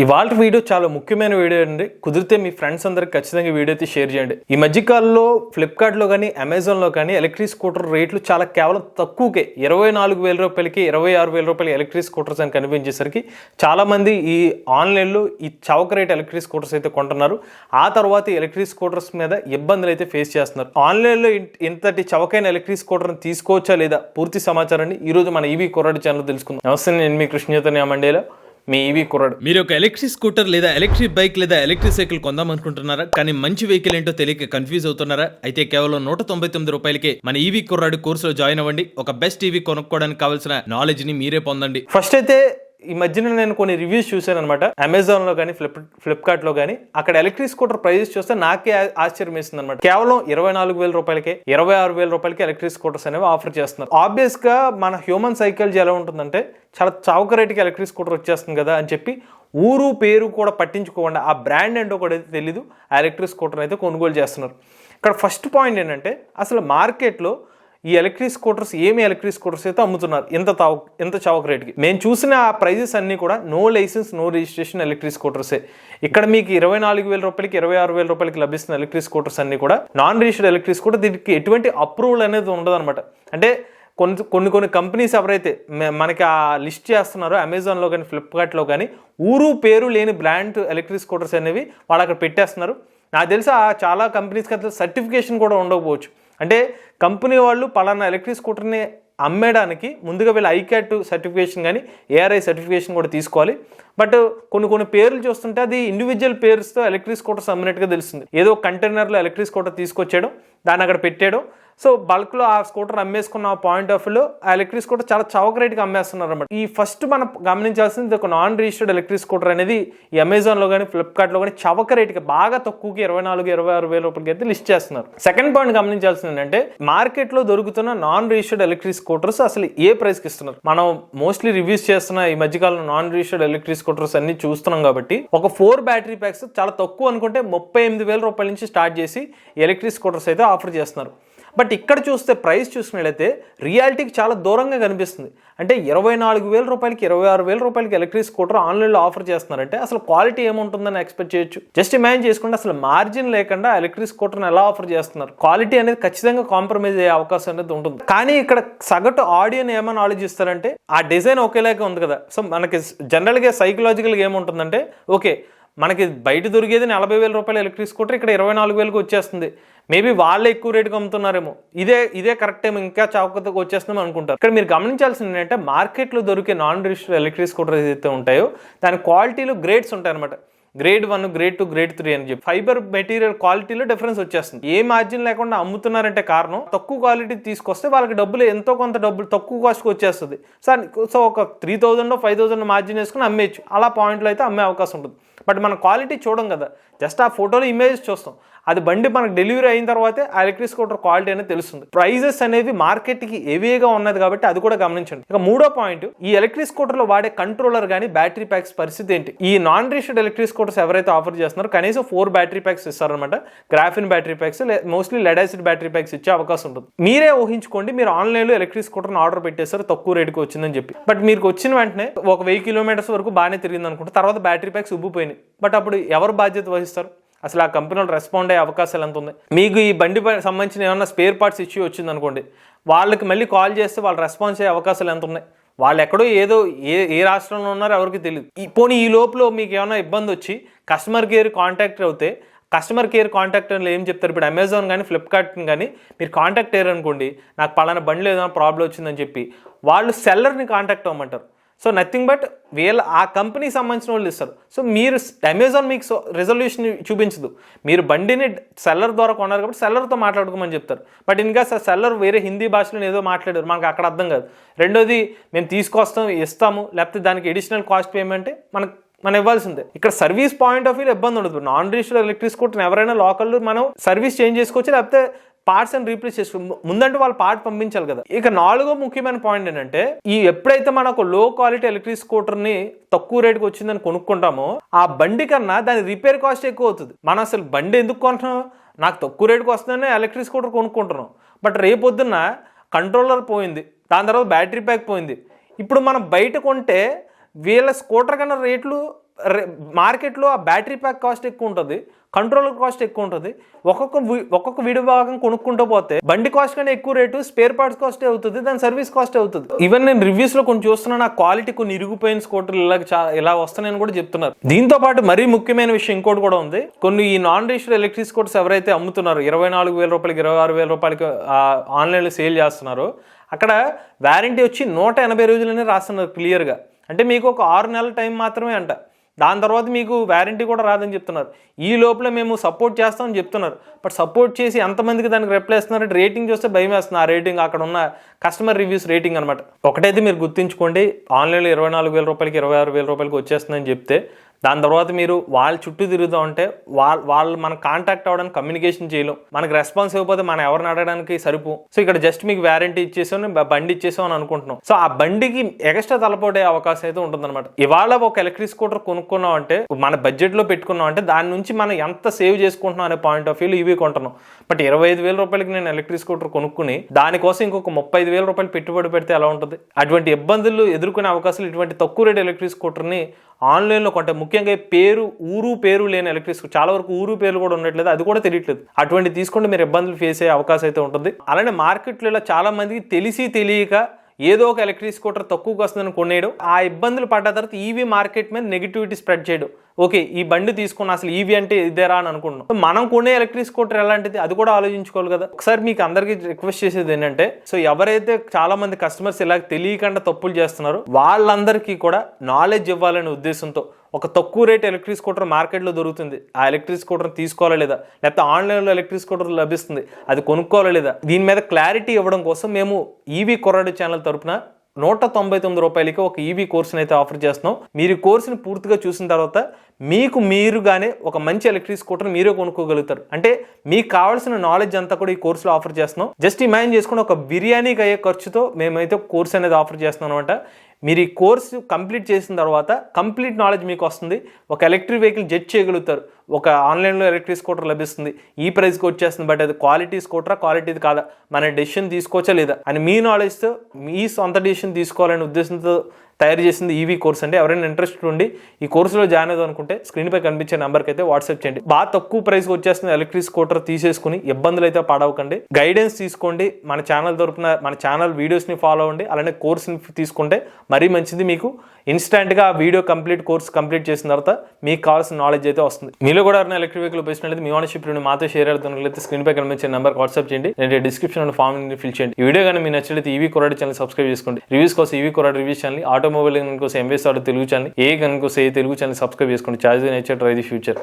ఇవాళ వీడియో చాలా ముఖ్యమైన వీడియో అండి. కుదిరితే మీ ఫ్రెండ్స్ అందరికి ఖచ్చితంగా వీడియో అయితే షేర్ చేయండి. ఈ మధ్యకాలంలో ఫ్లిప్కార్ట్లో కానీ అమెజాన్లో కానీ ఎలక్ట్రిక్ స్కూటర్ రేట్లు చాలా కేవలం తక్కువకే 24,000 రూపాయలకి 26,000 రూపాయలకి ఎలక్ట్రిక్ స్కూటర్స్ అని కనిపించేసరికి చాలామంది ఈ ఆన్లైన్లో ఈ చౌక రేట్ ఎలక్ట్రిక్ స్కూటర్స్ అయితే కొంటున్నారు. ఆ తర్వాత ఈ ఎలక్ట్రిక్ స్కూటర్స్ మీద ఇబ్బందులు అయితే ఫేస్ చేస్తున్నారు. ఆన్లైన్లో ఇంతటి చౌకైన ఎలక్ట్రిక్ స్కూటర్ని తీసుకోవచ్చా లేదా పూర్తి సమాచారాన్ని ఈరోజు మన ఈవీ కుర్రాడు ఛానల్ తెలుసుకుందాం. నమస్తే, నేను మీ కృష్ణ చైతన్య మండేలా, మీ ఈవీ కుర్రాడు. మీరు ఒక ఎలక్ట్రిక్ స్కూటర్ లేదా ఎలక్ట్రిక్ బైక్ లేదా ఎలక్ట్రిక్ సైకిల్ కొందాం అనుకుంటున్నారా? కానీ మంచి వెహికల్ ఏంటో తెలియక కన్ఫ్యూజ్ అవుతున్నారా? అయితే కేవలం 199 రూపాయలకే మన ఈవీ కుర్రాడు కోర్సులో జాయిన్ అవ్వండి. ఒక బెస్ట్ ఈవీ కొనుక్కోవడానికి కావాల్సిన నాలెడ్జ్ ని మీరే పొందండి. ఫస్ట్ అయితే ఈ మధ్యన నేను కొన్ని రివ్యూస్ చూశాను అనమాట. అమెజాన్లో కానీ ఫ్లిప్కార్ట్లో కానీ అక్కడ ఎలక్ట్రిక్ స్కూటర్ ప్రైజెస్ చూస్తే నాకే ఆశ్చర్యం వేస్తుంది అనమాట. కేవలం 24,000 రూపాయలకే 26,000 రూపాయలకి ఎలక్ట్రిక్ స్కూటర్స్ అనేవి ఆఫర్ చేస్తున్నారు. ఆబ్వియస్ గా మన హ్యూమన్ సైకాలజీ ఎలా ఉంటుందంటే, చాలా చౌక రేటుకి ఎలక్ట్రిక్ స్కూటర్ వచ్చేస్తుంది కదా అని చెప్పి ఊరు పేరు కూడా పట్టించుకోకుండా ఆ బ్రాండ్ ఏంటో కూడా అయితే తెలీదు, ఆ ఎలక్ట్రిక్ స్కూటర్ అయితే కొనుగోలు చేస్తున్నారు. ఇక్కడ ఫస్ట్ పాయింట్ ఏంటంటే, అసలు మార్కెట్లో ఈ ఎలక్ట్రిక్ స్కూటర్స్ ఎలక్ట్రిక్ స్కూటర్స్ అయితే అమ్ముతున్నారు ఎంత చౌక రేటుకి. మేము చూసిన ఆ ప్రైజెస్ అన్నీ కూడా no licence no registration electric స్కూటర్సే. ఇక్కడ మీకు 24,000 రూపాయలకి 26,000 రూపాయలకి లభిస్తున్న ఎలక్ట్రిక్ స్కూటర్స్ అన్ని కూడా నాన్ రిజిస్టర్డ్ ఎలక్ట్రిక్ స్కూటర్. దీనికి ఎటువంటి అప్రూవల్ అనేది ఉండదు అనమాట. అంటే కొన్ని కంపెనీస్ ఎవరైతే మనకి ఆ లిస్ట్ చేస్తున్నారో అమెజాన్లో కానీ ఫ్లిప్కార్ట్లో కానీ ఊరు పేరు లేని బ్రాండ్ ఎలక్ట్రిక్ స్కూటర్స్ అనేవి వాళ్ళు అక్కడ పెట్టేస్తున్నారు. నాకు తెలిసి చాలా కంపెనీస్కి అట్లా సర్టిఫికేషన్ కూడా ఉండకపోవచ్చు. అంటే కంపెనీ వాళ్ళు పలానా ఎలక్ట్రిక్ స్కూటర్ని అమ్మేయడానికి ముందుగా వీళ్ళు ఐక్యాట్ సర్టిఫికేషన్ కానీ ఏఆర్ఐ సర్టిఫికేషన్ కూడా తీసుకోవాలి. బట్ కొన్ని పేర్లు చూస్తుంటే అది ఇండివిజువల్ పేర్స్తో ఎలక్ట్రిక్ స్కూటర్స్ అమ్మినట్టుగా తెలుస్తుంది. ఏదో కంటైనర్లో ఎలక్ట్రిక్ స్కూటర్ తీసుకొచ్చేయడం, దాన్ని అక్కడ పెట్టేయడం, సో బల్క్లో ఆ స్కూటర్ అమ్మేసుకున్న పాయింట్ ఆఫ్ వ్యూలో ఆ ఎలక్ట్రిక్ స్కూటర్ చాలా చౌక రేటుకి అమ్మేస్తున్నారు అనమాట. ఈ ఫస్ట్ మనం గమనించాల్సింది, ఒక నాన్ రిజిస్టర్డ్ ఎలక్ట్రిక్ స్కూటర్ అనేది ఈ అమెజాన్లో కానీ ఫ్లిప్కార్ట్లో కానీ చౌక రేటుకి బాగా తక్కువకి 24,000-26,000 రూపాయలకి అయితే లిస్ట్ చేస్తున్నారు. సెకండ్ పాయింట్ గమనించాల్సింది ఏంటంటే, మార్కెట్లో దొరుకుతున్న నాన్ రిజిస్టర్డ్ ఎలక్ట్రిక్ స్కూటర్స్ అసలు ఏ ప్రైస్కి ఇస్తున్నారు. మనం మోస్ట్లీ రివ్యూస్ చేస్తున్న ఈ మధ్యకాలంలో నాన్ రిజిస్టర్డ్ ఎలక్ట్రిక్ స్కూటర్స్ అన్ని చూస్తున్నాం కాబట్టి, ఒక 4 బ్యాటరీ ప్యాక్స్ చాలా తక్కువ అనుకుంటే 38,000 రూపాయల నుంచి స్టార్ట్ చేసి ఎలక్ట్రిక్ స్కూటర్స్ అయితే ఆఫర్ చేస్తున్నారు. బట్ ఇక్కడ చూస్తే ప్రైస్ చూసినట్లయితే రియాలిటీకి చాలా దూరంగా కనిపిస్తుంది. అంటే 24,000 రూపాయలకి 26,000 రూపాయలకి ఎలక్ట్రిక్ స్కూటర్ ఆన్లైన్లో ఆఫర్ చేస్తున్నారంటే అసలు క్వాలిటీ ఏముంటుందని ఎక్స్పెక్ట్ చేయొచ్చు. జస్ట్ ఇమాజిన్ చేసుకుంటే అసలు మార్జిన్ లేకుండా ఎలక్ట్రిక్ స్కూటర్ని ఎలా ఆఫర్ చేస్తున్నారు. క్వాలిటీ అనేది ఖచ్చితంగా కాంప్రమైజ్ అయ్యే అవకాశం అనేది ఉంటుంది. కానీ ఇక్కడ సగటు ఆడియన్ ఏమని ఆలోచిస్తారంటే, ఆ డిజైన్ ఒకేలాగా ఉంది కదా. సో మనకి జనరల్గా సైకలాజికల్గా ఏముంటుందంటే, ఓకే మనకి బయట దొరికేది 40,000 రూపాయల ఎలక్ట్రిక్ స్కూటర్ ఇక్కడ 24,000కి వచ్చేస్తుంది, మేబీ వాళ్ళే ఎక్కువ రేటుకి అమ్ముతున్నారేమో, ఇదే కరెక్ట్ ఏమో, ఇంకా చౌకతకు వచ్చేస్తున్నాం అనుకుంటారు. ఇక్కడ మీరు గమనించాల్సింది ఏంటంటే, మార్కెట్లో దొరికే నాన్ రిజిస్టర్డ్ ఎలక్ట్రిక్ స్కూటర్ ఏదైతే ఉంటాయో దాని క్వాలిటీలో గ్రేడ్స్ ఉంటాయి అనమాట. గ్రేడ్ 1, గ్రేడ్ 2, గ్రేడ్ 3 అని చెప్పి ఫైబర్ మెటీరియల్ క్వాలిటీలో డిఫరెన్స్ వచ్చేస్తుంది. ఏ మార్జిన్ లేకుండా అమ్ముతున్నారంటే కారణం, తక్కువ క్వాలిటీ తీసుకొస్తే వాళ్ళకి డబ్బులు ఎంతో కొంత డబ్బులు తక్కువ కాస్ట్కి వచ్చేస్తుంది. సో ఒక 3,000 5,000 మార్జిన్ వేసుకుని అమ్మేయచ్చు. అలా పాయింట్లో అయితే అమ్మే అవకాశం ఉంటుంది. బట్ మనం క్వాలిటీ చూడం కదా, జస్ట్ ఆ ఫోటోలో ఇమేజెస్ చూస్తాం. అది బండి మనకు డెలివరీ అయిన తర్వాతే ఆ ఎలక్ట్రిక్ స్కూటర్ క్వాలిటీ అనేది తెలుస్తుంది. ప్రైజెస్ అనేవి మార్కెట్కి హెవీగా ఉన్నది కాబట్టి అది కూడా గమనించండి. ఇక మూడో పాయింట్, ఈ ఎలక్ట్రిక్ స్కూటర్లో వాడే కంట్రోలర్ కానీ బ్యాటరీ ప్యాక్స్ పరిస్థితి ఏంటి. ఈ నాన్ రిజిస్టర్డ్ ఎలక్ట్రిక్ స్కూటర్స్ ఎవరైతే ఆఫర్ చేస్తున్నారో కనీసం 4 బ్యాటరీ ప్యాక్స్ ఇస్తారనమాట. Graphene battery packs, mostly lead acid battery packs ఇచ్చే అవకాశం ఉంటుంది. మీరే ఊహించుకోండి, మీరు ఆన్లైన్లో ఎలక్ట్రిక్ స్కూటర్ని ఆర్డర్ పెట్టేస్తారు తక్కువ రేటుకి వచ్చిందని చెప్పి. బట్ మీకు వచ్చిన వెంటనే ఒక 1000 కిలోమీటర్స్ వరకు బాగానే తిరిగింది అనుకుంటే, తర్వాత బ్యాటరీ ప్యాక్స్ ఉబ్బిపోయినాయి. బట్ అప్పుడు ఎవరు బాధ్యత వహిస్తారు? అసలు ఆ కంపెనీలో రెస్పాండ్ అయ్యే అవకాశాలు ఎంత ఉంది? మీకు ఈ బండి సంబంధించిన ఏమన్నా స్పేర్ పార్ట్స్ ఇష్యూ వచ్చింది అనుకోండి, వాళ్ళకి మళ్ళీ కాల్ చేస్తే వాళ్ళు రెస్పాన్స్ అయ్యే అవకాశాలు ఎంత ఉన్నాయి? వాళ్ళు ఎక్కడో ఏదో ఏ రాష్ట్రంలో ఉన్నారో ఎవరికి తెలియదు. పోనీ ఈ లోపల మీకు ఏమైనా ఇబ్బంది వచ్చి కస్టమర్ కేర్ కాంటాక్ట్ అవుతే, కస్టమర్ కేర్ కాంటాక్ట్ అని ఏం చెప్తారు? ఇప్పుడు అమెజాన్ కానీ ఫ్లిప్కార్ట్ కానీ మీరు కాంటాక్ట్ అయ్యారు అనుకోండి, నాకు పలానా బండిలో ఏదైనా ప్రాబ్లం వచ్చిందని చెప్పి వాళ్ళు సెల్లర్ని కాంటాక్ట్ అవ్వమంటారు. సో నథింగ్ బట్ ఆ కంపెనీకి సంబంధించిన వాళ్ళు ఇస్తారు. సో మీరు అమెజాన్ మీకు రెజల్యూషన్ చూపించదు. మీరు బండిని సెల్లర్ ద్వారా కొన్నారు కాబట్టి సెల్లర్తో మాట్లాడుకోమని చెప్తారు. బట్ ఇంకా సెల్లర్ వేరే హిందీ భాషలో ఏదో మాట్లాడారు, మనకు అక్కడ అర్థం కాదు. రెండోది, మేము తీసుకొస్తాం ఇస్తాము, లేకపోతే దానికి ఎడిషనల్ కాస్ట్ పేమెంట్ మనం ఇవ్వాల్సిందే. ఇక్కడ సర్వీస్ పాయింట్ ఆఫ్ వ్యూ ఇబ్బంది ఉండదు. నాన్ రిజిస్టర్డ్ ఎలక్ట్రిక్ స్కూటర్ ఎవరైనా లోకల్లో మనం సర్వీస్ చేంజ్ చేసుకోవచ్చు, లేకపోతే పార్ట్స్ అని రీప్లేస్ చేసుకో, ముందంటే వాళ్ళు పార్ట్ పంపించాలి కదా. ఇక 4వ ముఖ్యమైన పాయింట్ ఏంటంటే, ఎప్పుడైతే మనకు లో క్వాలిటీ ఎలక్ట్రిక్ స్కూటర్ని తక్కువ రేటుకి వచ్చిందని కొనుక్కుంటామో, ఆ బండి కన్నా దాని రిపేర్ కాస్ట్ ఎక్కువ అవుతుంది. మనం అసలు బండి ఎందుకు కొంటున్నాం? నాకు తక్కువ రేటుకి వస్తుందనే ఎలక్ట్రిక్ స్కూటర్ కొనుక్కుంటున్నాం. బట్ రేపొద్దున్న కంట్రోలర్ పోయింది, దాని తర్వాత బ్యాటరీ ప్యాక్ పోయింది. ఇప్పుడు మనం బయట కొంటే వీళ్ళ స్కూటర్ కన్నా రేట్లు మార్కెట్లో ఆ బ్యాటరీ ప్యాక్ కాస్ట్ ఎక్కువ ఉంటుంది, కంట్రోలర్ కాస్ట్ ఎక్కువ ఉంటుంది. ఒక్కొక్క విడిభాగం కొనుక్కుంటూ పోతే బండి కాస్ట్ కంటే ఎక్కువ రేటు స్పేర్ పార్ట్స్ కాస్టే అవుతుంది, దాని సర్వీస్ కాస్టే అవుతుంది. ఈవెన్ నేను రివ్యూస్ లో కొన్ని చూస్తున్నాను, ఆ క్వాలిటీ కొన్ని ఇరిగిపోయిన స్కూటర్లు ఇలా వస్తాయని కూడా చెప్తున్నారు. దీంతో పాటు మరీ ముఖ్యమైన విషయం ఇంకోటి కూడా ఉంది. కొన్ని ఈ నాన్ రిజిస్టర్డ్ ఎలక్ట్రిక్ స్కూటర్స్ ఎవరైతే అమ్ముతున్నారో 24,000 రూపాయలకి 26,000 రూపాయలకి ఆన్లైన్లో సేల్ చేస్తున్నారో అక్కడ వారంటీ వచ్చి 180 రోజులనే రాస్తున్నారు క్లియర్గా. అంటే మీకు ఒక 6 నెలల టైం మాత్రమే అంట, దాని తర్వాత మీకు వారంటీ కూడా రాదని చెప్తున్నారు. ఈ లోపల మేము సపోర్ట్ చేస్తామని చెప్తున్నారు. బట్ సపోర్ట్ చేసి ఎంతమందికి దానికి రిప్లై ఇస్తున్నారంటే రేటింగ్ చూస్తే భయం వేస్తుంది. ఆ రేటింగ్ అక్కడ ఉన్న కస్టమర్ రివ్యూస్ రేటింగ్ అనమాట. ఒకటైతే మీరు గుర్తుంచుకోండి, ఆన్లైన్లో 24,000 రూపాయలకి 26,000 రూపాయలకి వచ్చేస్తుందని చెప్తే దాని తర్వాత మీరు వాళ్ళ చుట్టూ తిరుగుతూ ఉంటే వాళ్ళు మనకు కాంటాక్ట్ అవ్వడానికి కమ్యూనికేషన్ చేయలేం, మనకు రెస్పాన్స్ ఇవ్వకపోతే మనం ఎవరిని అడగడానికి సరిపో. సో ఇక్కడ జస్ట్ మీకు వారంటీ ఇచ్చేసాం, బండి ఇచ్చేసాం అని అనుకుంటున్నాం. సో ఆ బండికి ఎక్స్ట్రా తలపోటే అవకాశం అయితే ఉంటుందన్నమాట. ఇవాళ ఒక ఎలక్ట్రిక్ స్కూటర్ కొనుక్కున్నాం అంటే, మన బడ్జెట్ లో పెట్టుకున్నాం అంటే దాని నుంచి మనం ఎంత సేవ్ చేసుకుంటున్నాం అనే పాయింట్ ఆఫ్ వ్యూలో ఇవి కొంటున్నాం. బట్ 25,000 రూపాయలకి నేను ఎలక్ట్రిక్ స్కూటర్ కొనుక్కుని దానికోసం ఇంకొక 35,000 రూపాయలు పెట్టుబడి పెడితే ఎలా ఉంటుంది? అటువంటి ఇబ్బందులు ఎదుర్కొనే అవకాశాలు ఇటువంటి తక్కువ రేట్ ఎలక్ట్రిక్ స్కూటర్ని ఆన్లైన్లో కొంటే, ముఖ్యంగా పేరు లేని ఎలక్ట్రిక్ స్కూటర్, చాలా వరకు ఊరు పేర్లు కూడా ఉండట్లేదు, అది కూడా తెలియట్లేదు. అటువంటి తీసుకుంటే మీరు ఇబ్బందులు ఫేస్ అయ్యే అవకాశం అయితే ఉంటుంది. అలానే మార్కెట్లో చాలా మందికి తెలియక ఏదో ఒక ఎలక్ట్రిక్ స్కూటర్ తక్కువకి వస్తుందని కొనేయడం, ఆ ఇబ్బందులు పడ్డ తర్వాత ఈవీ మార్కెట్ మీద నెగిటివిటీ స్ప్రెడ్ చేయడం. ఓకే, ఈ బండి తీసుకున్న అసలు ఈవీ అంటే ఇదేరా అని అనుకుంటున్నాం. మనం కొనే ఎలక్ట్రిక్ స్కూటర్ ఎలాంటిది అది కూడా ఆలోచించుకోవాలి కదా. ఒకసారి మీకు అందరికీ రిక్వెస్ట్ చేసేది ఏంటంటే, సో ఎవరైతే చాలా మంది కస్టమర్స్ ఇలా తెలియకుండా తప్పులు చేస్తున్నారో వాళ్ళందరికీ కూడా నాలెడ్జ్ ఇవ్వాలనే ఉద్దేశంతో ఒక తక్కువ రేట్ ఎలక్ట్రిక్ స్కూటర్ మార్కెట్లో దొరుకుతుంది, ఆ ఎలక్ట్రిక్ స్కూటర్ తీసుకోవాలా లేదా, లేకపోతే ఆన్లైన్లో ఎలక్ట్రిక్ స్కూటర్ లభిస్తుంది, అది కొనుక్కోవాలా లేదా, దీని మీద క్లారిటీ ఇవ్వడం కోసం మేము ఈవీ కుర్రాడు ఛానల్ తరపున 199 రూపాయలకి ఒక ఈవీ కోర్సుని అయితే ఆఫర్ చేస్తున్నాం. మీరు ఈ కోర్సుని పూర్తిగా చూసిన తర్వాత మీరుగానే ఒక మంచి ఎలక్ట్రిక్ స్కూటర్ మీరే కొనుక్కోగలుగుతారు. అంటే మీకు కావాల్సిన నాలెడ్జ్ అంతా కూడా ఈ కోర్సులో ఆఫర్ చేస్తున్నాం. జస్ట్ ఇమాజిన్ చేసుకుని ఒక బిర్యానీకి అయ్యే ఖర్చుతో మేమైతే కోర్స్ అనేది ఆఫర్ చేస్తున్నాం అనమాట. మీరు ఈ కోర్సు కంప్లీట్ చేసిన తర్వాత కంప్లీట్ నాలెడ్జ్ మీకు వస్తుంది. ఒక ఎలక్ట్రిక్ వెహికల్ జడ్జ్ చేయగలుగుతారు. ఒక ఆన్లైన్లో ఎలక్ట్రిక్ స్కూటర్ లభిస్తుంది, ఈ ప్రైస్కి వచ్చేస్తుంది, బట్ అది క్వాలిటీ స్కూటరా క్వాలిటీది కాదా, మన డెసిషన్ తీసుకోవచ్చా లేదా అని మీ నాలెడ్జ్తో మీ సొంత డెసిషన్ తీసుకోవాలనే ఉద్దేశంతో తయారు చేసింది ఈవీ కోర్స్ అండి. ఎవరైనా ఇంట్రెస్ట్ ఉండి ఈ కోర్సులో జాయిన్ అవుదాం అనుకుంటే స్క్రీన్పై కనిపించే నెంబర్కి అయితే వాట్సాప్ చేయండి. బాగా తక్కువ ప్రైస్కి వచ్చేస్తుంది ఎలక్ట్రిక్ స్కూటర్ తీసేసుకుని ఇబ్బందులు అయితే పడవకండి. గైడెన్స్ తీసుకోండి, మన ఛానల్ తరపున మన ఛానల్ వీడియోస్ని ఫాలో అవ్వండి. అలానే కోర్స్ని తీసుకుంటే మరీ మంచిది. మీకు ఇన్స్టెంట్గా ఆ వీడియో కోర్స్ కంప్లీట్ చేసిన తర్వాత మీకు కావాల్సిన నాలెడ్జ్ అయితే వస్తుంది. మీలో కూడా ఎవరైనా ఎలక్ట్రిక్ వెహికల్ ఉపయోగించినట్లయితే మీ ఓనర్షిప్ మాతో షేర్ అవుతున్నట్లయితే స్క్రీన్పై కనిపించే నెంబర్కి వాట్సాప్ చేయండి, లేదా డిస్క్రిప్షన్ ఫామ్ ఫిల్ చేయండి. ఈ వీడియో కానీ మీకు నచ్చినట్లయితే ఈవీ కుర్రాడు ఛానల్ సబ్స్క్రైబ్ చేసుకోండి. రివ్యూస్ కోసం ఈవీ కుర్రాడు రివ్యూస్ ఛానల్, ఆటోమొబైల్ కోసం ఎంవేస్ ఆటో తెలుగు ఛానల్, ఏ కనుక తెలుగు ఛానల్ సబ్స్క్రైబ్ చేసుకోండి. Charge nature try the future.